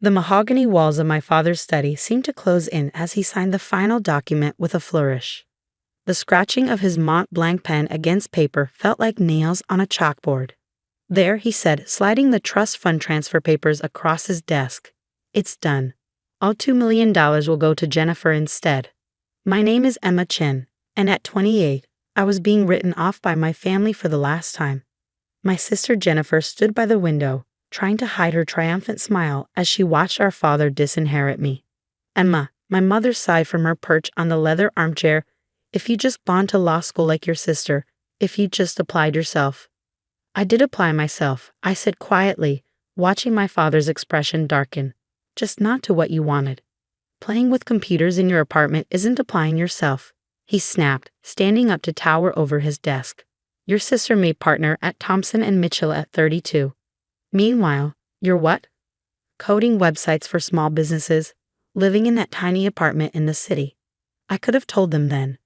The mahogany walls of my father's study seemed to close in as he signed the final document with a flourish. The scratching of his Mont Blanc pen against paper felt like nails on a chalkboard. There, he said, sliding the trust fund transfer papers across his desk. It's done. All $2 million will go to Jennifer instead. My name is Emma Chen, and at 28, I was being written off by my family for the last time. My sister Jennifer stood by the window, trying to hide her triumphant smile as she watched our father disinherit me. Emma, my mother sighed from her perch on the leather armchair, if you just gone to law school like your sister, if you just applied yourself. I did apply myself, I said quietly, watching my father's expression darken. Just not to what you wanted. Playing with computers in your apartment isn't applying yourself, he snapped, standing up to tower over his desk. Your sister made partner at Thompson & Mitchell at 32. Meanwhile, you're what? Coding websites for small businesses, living in that tiny apartment in the city. I could have told them then.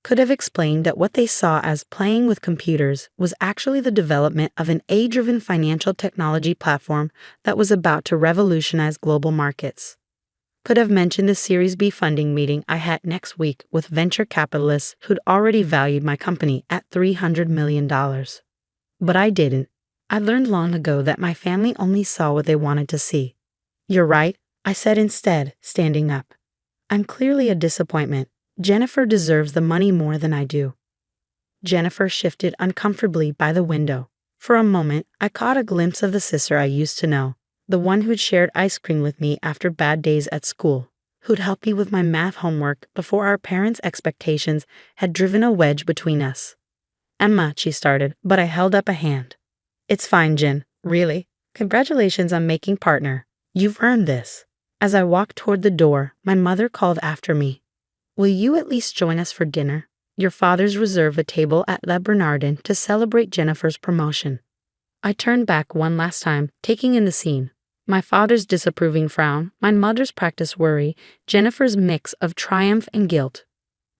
Could have explained that what they saw as playing with computers was actually the development of an AI-driven financial technology platform that was about to revolutionize global markets. Could have mentioned the Series B funding meeting I had next week with venture capitalists who'd already valued my company at $300 million. But I didn't. I learned long ago that my family only saw what they wanted to see. You're right, I said instead, standing up. I'm clearly a disappointment. Jennifer deserves the money more than I do. Jennifer shifted uncomfortably by the window. For a moment, I caught a glimpse of the sister I used to know, the one who'd shared ice cream with me after bad days at school, who'd helped me with my math homework before our parents' expectations had driven a wedge between us. Emma, she started, but I held up a hand. It's fine, Jen, really. Congratulations on making partner. You've earned this. As I walked toward the door, my mother called after me. Will you at least join us for dinner? Your father's reserved a table at Le Bernardin to celebrate Jennifer's promotion. I turned back one last time, taking in the scene. My father's disapproving frown, my mother's practiced worry, Jennifer's mix of triumph and guilt.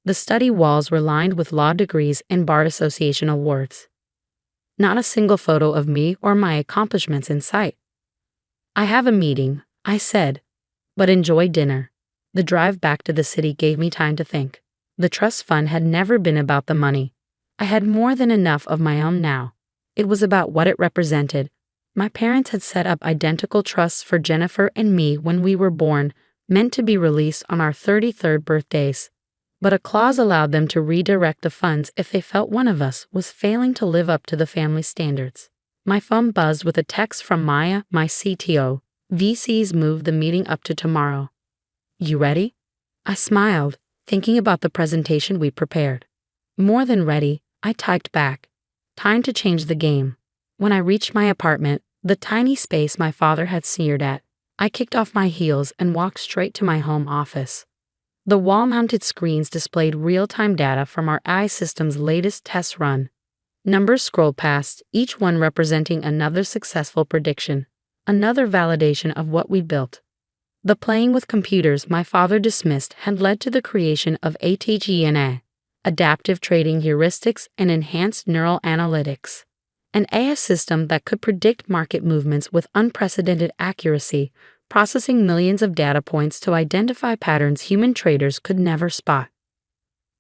The study walls were lined with law degrees and bar association awards. Not a single photo of me or my accomplishments in sight. I have a meeting, I said, but enjoy dinner. The drive back to the city gave me time to think. The trust fund had never been about the money. I had more than enough of my own now. It was about what it represented. My parents had set up identical trusts for Jennifer and me when we were born, meant to be released on our 33rd birthdays. But a clause allowed them to redirect the funds if they felt one of us was failing to live up to the family standards. My phone buzzed with a text from Maya, my CTO. VCs moved the meeting up to tomorrow. You ready? I smiled, thinking about the presentation we prepared. More than ready, I typed back. Time to change the game. When I reached my apartment, the tiny space my father had sneered at, I kicked off my heels and walked straight to my home office. The wall-mounted screens displayed real-time data from our AI system's latest test run. Numbers scrolled past, each one representing another successful prediction, another validation of what we built. The playing with computers my father dismissed had led to the creation of aita, adaptive trading heuristics and enhanced neural analytics, an AI system that could predict market movements with unprecedented accuracy, processing millions of data points to identify patterns human traders could never spot.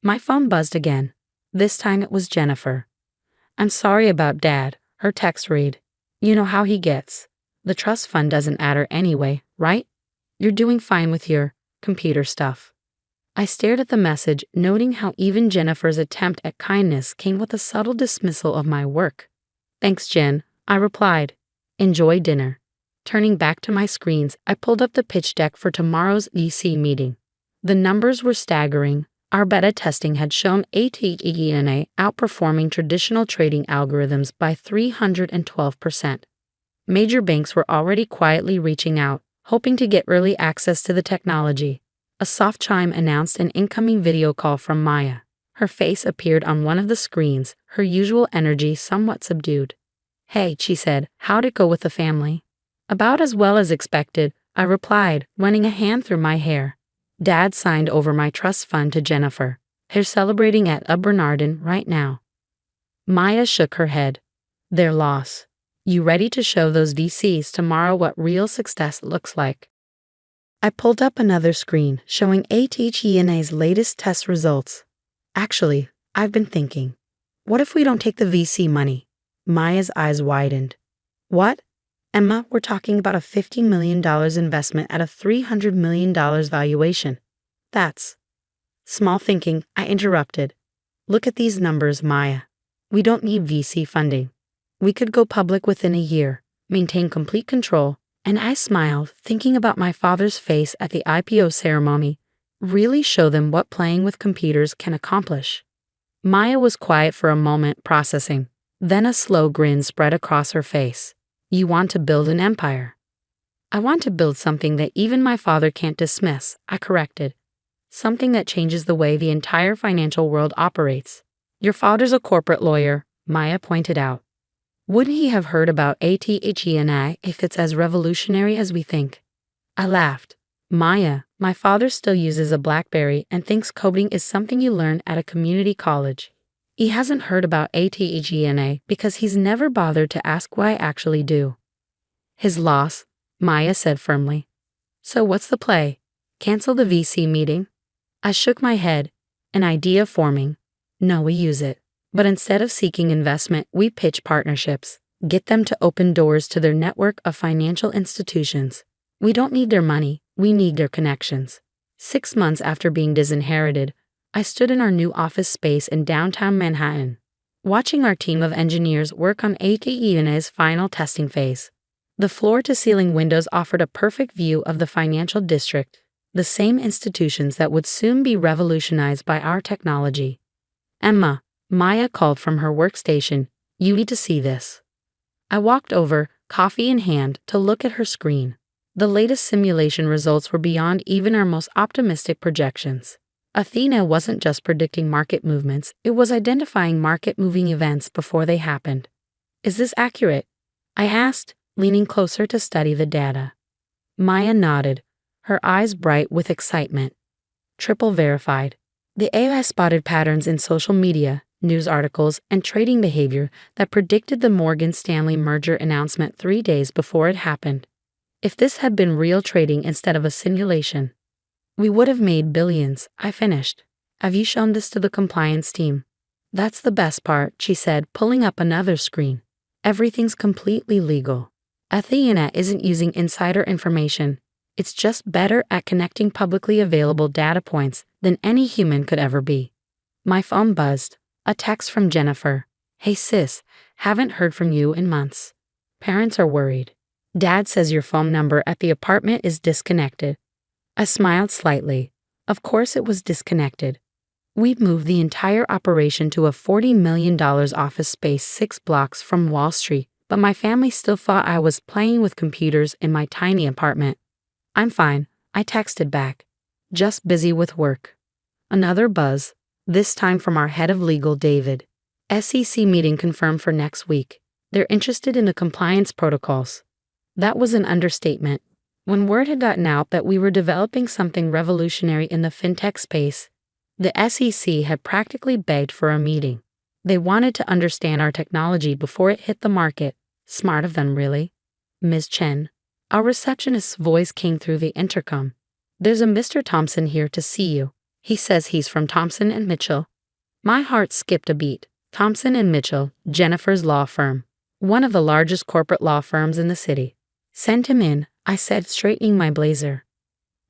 My phone buzzed again. This time it was Jennifer. I'm sorry about Dad, her text read. You know how he gets. The trust fund doesn't matter anyway, right? You're doing fine with your computer stuff. I stared at the message, noting how even Jennifer's attempt at kindness came with a subtle dismissal of my work. Thanks, Jen, I replied. Enjoy dinner. Turning back to my screens, I pulled up the pitch deck for tomorrow's EC meeting. The numbers were staggering. Our beta testing had shown aita outperforming traditional trading algorithms by 312%. Major banks were already quietly reaching out, hoping to get early access to the technology. A soft chime announced an incoming video call from Maya. Her face appeared on one of the screens, her usual energy somewhat subdued. Hey, she said, how'd it go with the family? About as well as expected, I replied, running a hand through my hair. Dad signed over my trust fund to Jennifer. They're celebrating at Le Bernardin right now. Maya shook her head. Their loss. You ready to show those VCs tomorrow what real success looks like? I pulled up another screen showing ATHENA's latest test results. Actually, I've been thinking, what if we don't take the VC money? Maya's eyes widened. What? Emma, we're talking about a $50 million investment at a $300 million valuation. That's small thinking, I interrupted. Look at these numbers, Maya. We don't need VC funding. We could go public within a year, maintain complete control, and I smiled, thinking about my father's face at the IPO ceremony, really show them what playing with computers can accomplish. Maya was quiet for a moment, processing. Then a slow grin spread across her face. You want to build an empire. I want to build something that even my father can't dismiss, I corrected. Something that changes the way the entire financial world operates. Your father's a corporate lawyer, Maya pointed out. Wouldn't he have heard about ATHENI if it's as revolutionary as we think? I laughed. Maya, my father still uses a BlackBerry and thinks coding is something you learn at a community college. He hasn't heard about ATHENA because he's never bothered to ask what I actually do. His loss, Maya said firmly. So what's the play? Cancel the VC meeting? I shook my head, an idea forming. No, we use it. But instead of seeking investment, we pitch partnerships, get them to open doors to their network of financial institutions. We don't need their money, we need their connections. 6 months after being disinherited, I stood in our new office space in downtown Manhattan, watching our team of engineers work on ATENA's final testing phase. The floor-to-ceiling windows offered a perfect view of the financial district, the same institutions that would soon be revolutionized by our technology. Emma, Maya called from her workstation, you need to see this. I walked over, coffee in hand, to look at her screen. The latest simulation results were beyond even our most optimistic projections. Athena wasn't just predicting market movements, it was identifying market-moving events before they happened. Is this accurate? I asked, leaning closer to study the data. Maya nodded, her eyes bright with excitement. Triple verified. The AI spotted patterns in social media, news articles, and trading behavior that predicted the Morgan Stanley merger announcement 3 days before it happened. If this had been real trading instead of a simulation, we would have made billions, I finished. Have you shown this to the compliance team? That's the best part, she said, pulling up another screen. Everything's completely legal. Athena isn't using insider information. It's just better at connecting publicly available data points than any human could ever be. My phone buzzed. A text from Jennifer. Hey sis, haven't heard from you in months. Parents are worried. Dad says your phone number at the apartment is disconnected. I smiled slightly. Of course it was disconnected. We'd moved the entire operation to a $40 million office space 6 blocks from Wall Street, but my family still thought I was playing with computers in my tiny apartment. I'm fine, I texted back. Just busy with work. Another buzz. This time from our head of legal, David. SEC meeting confirmed for next week. They're interested in the compliance protocols. That was an understatement. When word had gotten out that we were developing something revolutionary in the fintech space, the SEC had practically begged for a meeting. They wanted to understand our technology before it hit the market. Smart of them, really. Ms. Chen. Our receptionist's voice came through the intercom. There's a Mr. Thompson here to see you. He says he's from Thompson and Mitchell. My heart skipped a beat. Thompson and Mitchell, Jennifer's law firm. One of the largest corporate law firms in the city. Send him in, I said, straightening my blazer.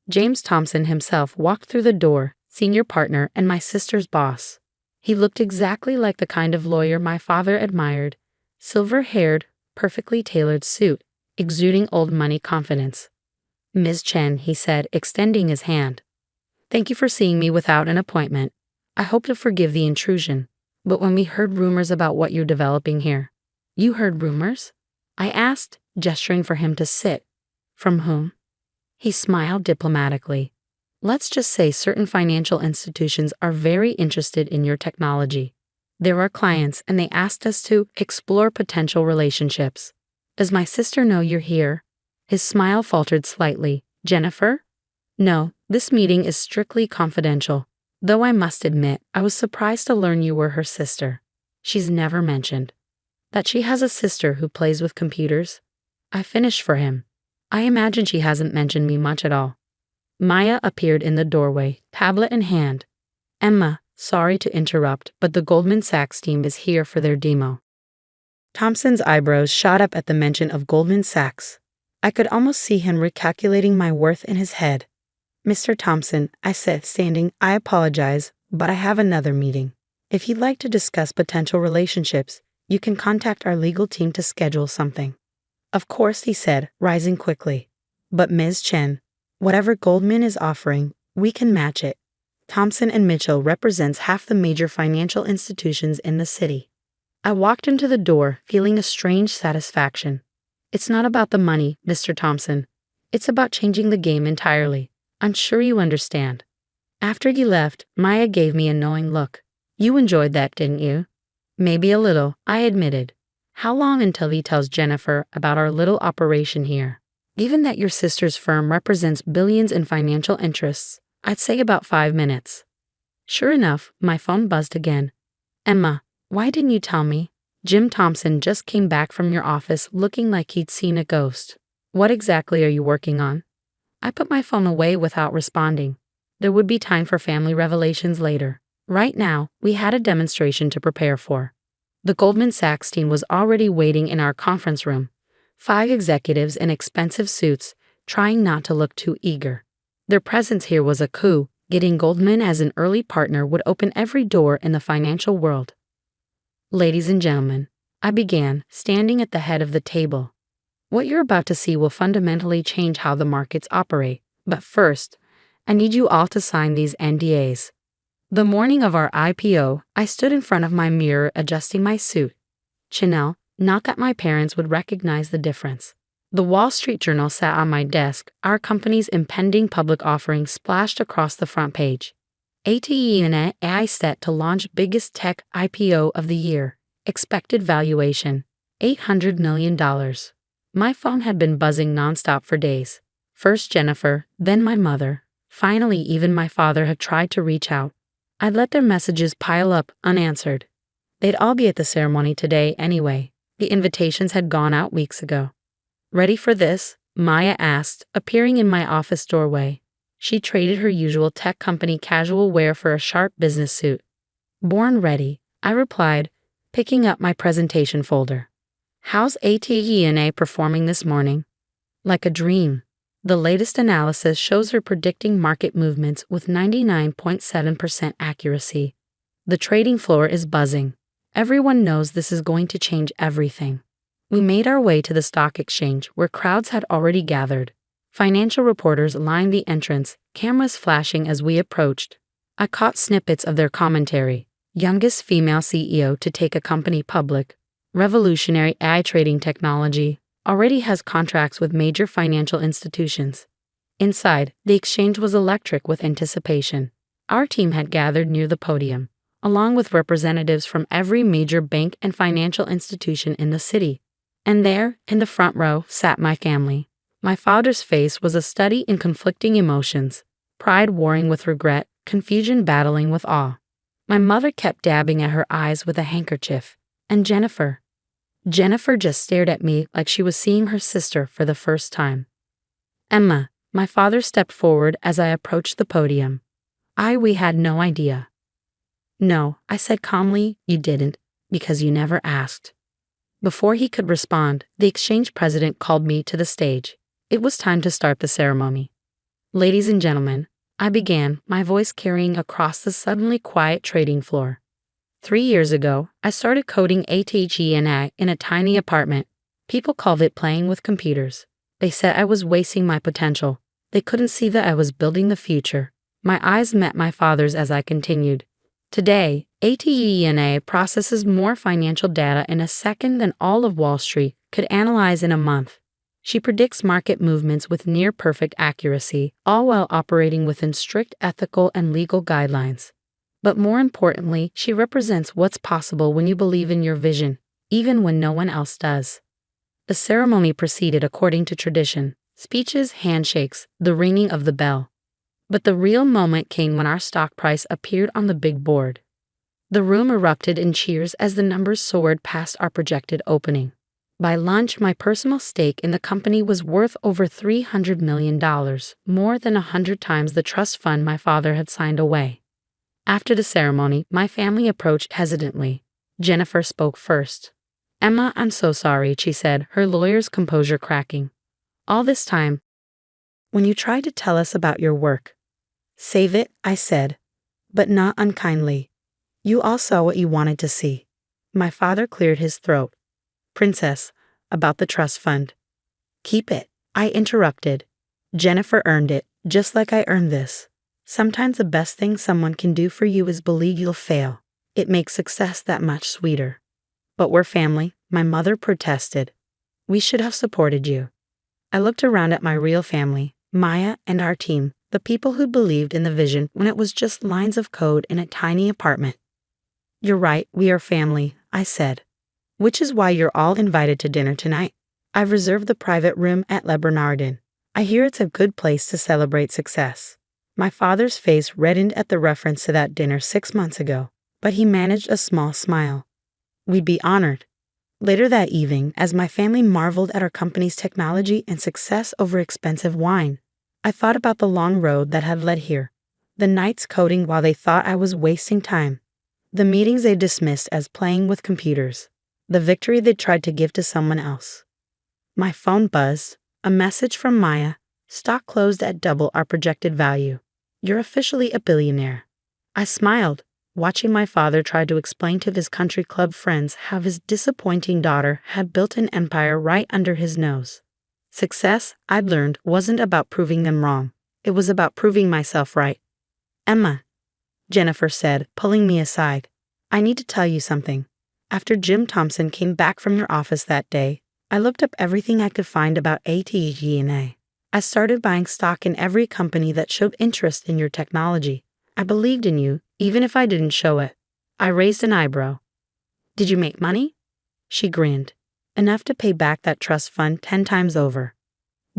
James Thompson himself walked through the door, senior partner and my sister's boss. He looked exactly like the kind of lawyer my father admired. Silver-haired, perfectly tailored suit, exuding old money confidence. Ms. Chen, he said, extending his hand. Thank you for seeing me without an appointment. I hope to forgive the intrusion. But when we heard rumors about what you're developing here. You heard rumors? I asked, gesturing for him to sit. From whom? He smiled diplomatically. Let's just say certain financial institutions are very interested in your technology. They're our clients and they asked us to explore potential relationships. Does my sister know you're here? His smile faltered slightly. Jennifer? No, this meeting is strictly confidential. Though I must admit, I was surprised to learn you were her sister. She's never mentioned that she has a sister who plays with computers. I finished for him. I imagine she hasn't mentioned me much at all. Maya appeared in the doorway, tablet in hand. Emma, sorry to interrupt, but the Goldman Sachs team is here for their demo. Thompson's eyebrows shot up at the mention of Goldman Sachs. I could almost see him recalculating my worth in his head. Mr. Thompson, I said, standing, I apologize, but I have another meeting. If you'd like to discuss potential relationships, you can contact our legal team to schedule something. Of course, he said, rising quickly. But Ms. Chen, whatever Goldman is offering, we can match it. Thompson and Mitchell represents half the major financial institutions in the city. I walked into the door, feeling a strange satisfaction. It's not about the money, Mr. Thompson. It's about changing the game entirely. I'm sure you understand. After he left, Maya gave me a knowing look. You enjoyed that, didn't you? Maybe a little, I admitted. How long until he tells Jennifer about our little operation here? Given that your sister's firm represents billions in financial interests, I'd say about 5 minutes. Sure enough, my phone buzzed again. Emma, why didn't you tell me? Jim Thompson just came back from your office looking like he'd seen a ghost. What exactly are you working on? I put my phone away without responding. There would be time for family revelations later. Right now, we had a demonstration to prepare for. The Goldman Sachs team was already waiting in our conference room. 5 executives in expensive suits, trying not to look too eager. Their presence here was a coup. Getting Goldman as an early partner would open every door in the financial world. Ladies and gentlemen, I began, standing at the head of the table. What you're about to see will fundamentally change how the markets operate. But first, I need you all to sign these NDAs. The morning of our IPO, I stood in front of my mirror adjusting my suit. Chanel, not that my parents would recognize the difference. The Wall Street Journal sat on my desk, our company's impending public offering splashed across the front page. ATE and AI set to launch biggest tech IPO of the year. Expected valuation, $800 million. My phone had been buzzing nonstop for days. First Jennifer, then my mother. Finally, even my father had tried to reach out. I'd let their messages pile up, unanswered. They'd all be at the ceremony today anyway. The invitations had gone out weeks ago. Ready for this? Maya asked, appearing in my office doorway. She traded her usual tech company casual wear for a sharp business suit. Born ready, I replied, picking up my presentation folder. How's ATE&A performing this morning? Like a dream. The latest analysis shows her predicting market movements with 99.7% accuracy. The trading floor is buzzing. Everyone knows this is going to change everything. We made our way to the stock exchange where crowds had already gathered. Financial reporters lined the entrance, cameras flashing as we approached. I caught snippets of their commentary. Youngest female CEO to take a company public. Revolutionary AI trading technology. Already has contracts with major financial institutions. Inside, the exchange was electric with anticipation. Our team had gathered near the podium, along with representatives from every major bank and financial institution in the city. And there, in the front row, sat my family. My father's face was a study in conflicting emotions, pride warring with regret, confusion battling with awe. My mother kept dabbing at her eyes with a handkerchief. And Jennifer just stared at me like she was seeing her sister for the first time. Emma, my father stepped forward as I approached the podium. We had no idea. No, I said calmly, you didn't, because you never asked. Before he could respond, the exchange president called me to the stage. It was time to start the ceremony. Ladies and gentlemen, I began, my voice carrying across the suddenly quiet trading floor. 3 years ago, I started coding ATE&A in a tiny apartment. People called it playing with computers. They said I was wasting my potential. They couldn't see that I was building the future. My eyes met my father's as I continued. Today, ATE&A processes more financial data in a second than all of Wall Street could analyze in a month. She predicts market movements with near-perfect accuracy, all while operating within strict ethical and legal guidelines. But more importantly, she represents what's possible when you believe in your vision, even when no one else does. The ceremony proceeded according to tradition: speeches, handshakes, the ringing of the bell. But the real moment came when our stock price appeared on the big board. The room erupted in cheers as the numbers soared past our projected opening. By lunch, my personal stake in the company was worth over $300 million, more than 100 times the trust fund my father had signed away. After the ceremony, my family approached hesitantly. Jennifer spoke first. "Emma, I'm so sorry," she said, her lawyer's composure cracking. "All this time, when you tried to tell us about your work." "Save it," I said, but not unkindly. "You all saw what you wanted to see." My father cleared his throat. "Princess, about the trust fund." "Keep it," I interrupted. "Jennifer earned it, just like I earned this. Sometimes the best thing someone can do for you is believe you'll fail. It makes success that much sweeter." "But we're family," my mother protested. "We should have supported you." I looked around at my real family, Maya and our team, the people who believed in the vision when it was just lines of code in a tiny apartment. "You're right, we are family," I said. "Which is why you're all invited to dinner tonight. I've reserved the private room at Le Bernardin. I hear it's a good place to celebrate success." My father's face reddened at the reference to that dinner 6 months ago, but he managed a small smile. "We'd be honored." Later that evening, as my family marveled at our company's technology and success over expensive wine, I thought about the long road that had led here. The nights coding while they thought I was wasting time. The meetings they dismissed as playing with computers. The victory they tried to give to someone else. My phone buzzed. A message from Maya. "Stock closed at double our projected value. You're officially a billionaire." I smiled, watching my father try to explain to his country club friends how his disappointing daughter had built an empire right under his nose. Success, I'd learned, wasn't about proving them wrong. It was about proving myself right. "Emma," Jennifer said, pulling me aside, "I need to tell you something. After Jim Thompson came back from your office that day, I looked up everything I could find about aita. I started buying stock in every company that showed interest in your technology. I believed in you, even if I didn't show it." I raised an eyebrow. "Did you make money?" She grinned. "Enough to pay back that trust fund 10 times over."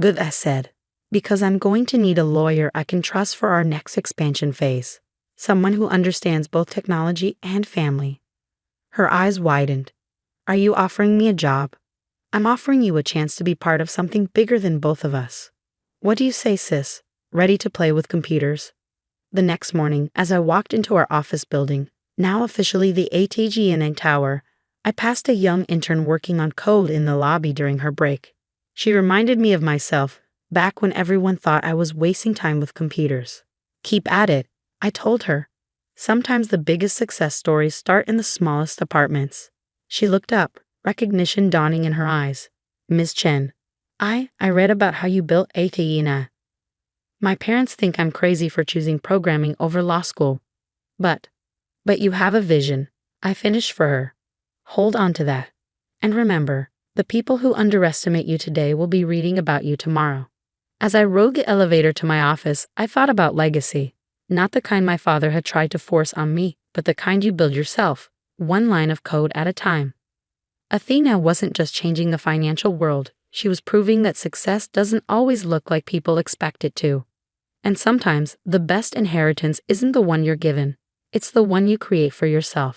"Good," I said, "because I'm going to need a lawyer I can trust for our next expansion phase. Someone who understands both technology and family." Her eyes widened. "Are you offering me a job?" "I'm offering you a chance to be part of something bigger than both of us. What do you say, sis? Ready to play with computers?" The next morning, as I walked into our office building, now officially the ATGNA Tower, I passed a young intern working on code in the lobby during her break. She reminded me of myself, back when everyone thought I was wasting time with computers. "Keep at it," I told her. "Sometimes the biggest success stories start in the smallest apartments." She looked up, recognition dawning in her eyes. "Ms. Chen, I read about how you built aita. My parents think I'm crazy for choosing programming over law school. But you have a vision," I finished for her. "Hold on to that. And remember, the people who underestimate you today will be reading about you tomorrow." As I rode the elevator to my office, I thought about legacy. Not the kind my father had tried to force on me, but the kind you build yourself, one line of code at a time. Athena wasn't just changing the financial world, she was proving that success doesn't always look like people expect it to. And sometimes, the best inheritance isn't the one you're given, it's the one you create for yourself.